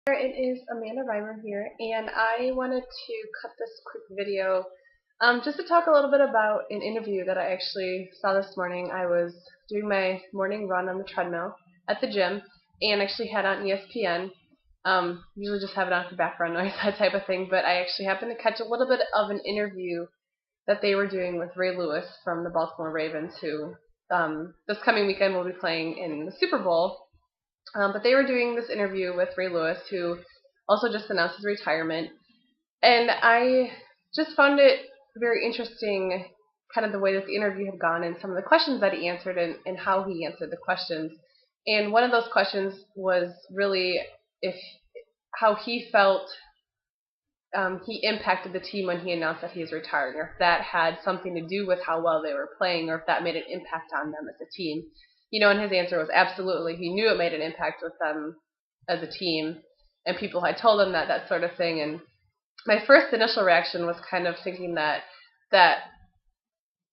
It is Amanda Reimer here, and I wanted to cut this quick video just to talk a little bit about an interview that I actually saw this morning. I was doing my morning run on the treadmill at the gym and actually had on ESPN. Usually just have it on for background noise, that type of thing, but I actually happened to catch a little bit of an interview that they were doing with Ray Lewis from the Baltimore Ravens, who this coming weekend will be playing in the Super Bowl. But they were doing this interview with Ray Lewis, who also just announced his retirement. And I just found it very interesting, kind of the way that the interview had gone and some of the questions that he answered and how he answered the questions. And one of those questions was really if how he felt he impacted the team when he announced that he is retiring, or if that had something to do with how well they were playing, or if that made an impact on them as a team. And his answer was absolutely. He knew it made an impact with them as a team, and people had told him that sort of thing. And my first initial reaction was kind of thinking that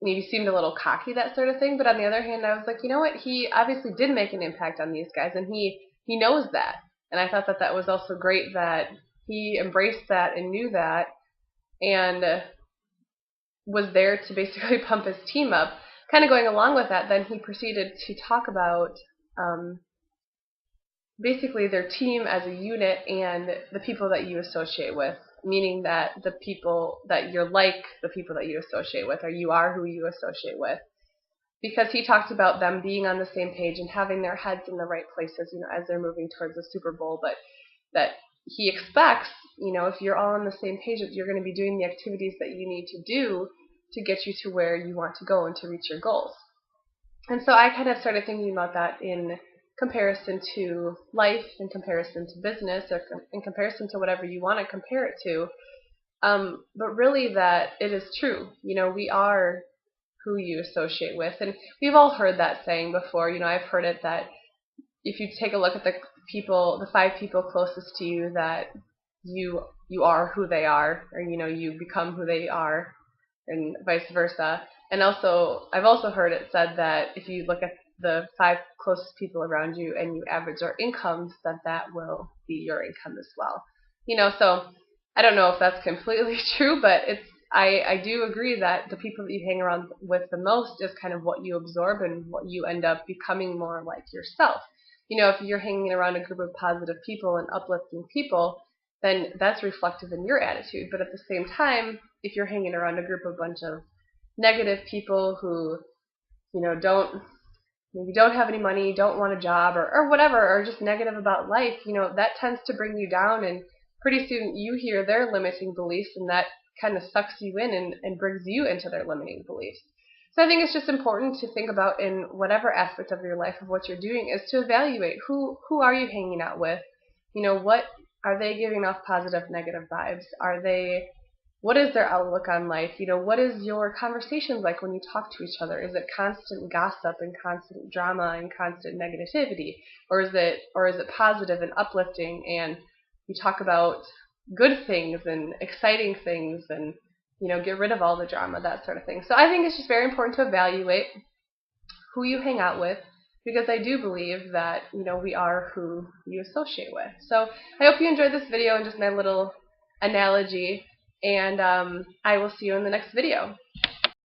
maybe seemed a little cocky, that sort of thing. But on the other hand, I was like, you know what? He obviously did make an impact on these guys, and he knows that. And I thought that was also great that he embraced that and knew that, and was there to basically pump his team up. Kind of going along with that, then he proceeded to talk about basically their team as a unit and the people that you associate with, meaning that the people that you're like the people that you associate with, or you are who you associate with. Because he talked about them being on the same page and having their heads in the right places, as they're moving towards the Super Bowl, but that he expects, if you're all on the same page, that you're going to be doing the activities that you need to do to get you to where you want to go and to reach your goals. And so I kind of started thinking about that in comparison to life, in comparison to business, or in comparison to whatever you want to compare it to. But really that it is true. We are who you associate with. And we've all heard that saying before. I've heard it that if you take a look at the 5 people closest to you, that you are who they are, or you become who they are, and vice versa. And also, I've also heard it said that if you look at the 5 closest people around you and you average their incomes, that will be your income as well. So I don't know if that's completely true, but I do agree that the people that you hang around with the most is kind of what you absorb and what you end up becoming more like yourself. If you're hanging around a group of positive people and uplifting people, then that's reflective in your attitude. But at the same time, if you're hanging around a group of bunch of negative people who, don't have any money, don't want a job, or whatever, or just negative about life, that tends to bring you down, and pretty soon you hear their limiting beliefs, and that kind of sucks you in and brings you into their limiting beliefs. So I think it's just important to think about, in whatever aspect of your life of what you're doing, is to evaluate who are you hanging out with. What are they giving off positive, negative vibes? What is their outlook on life? What is your conversations like when you talk to each other? Is it constant gossip and constant drama and constant negativity, or is it positive and uplifting, and you talk about good things and exciting things, and get rid of all the drama, that sort of thing. So I think it's just very important to evaluate who you hang out with, because I do believe that, we are who you associate with. So I hope you enjoyed this video and just my little analogy, and I will see you in the next video.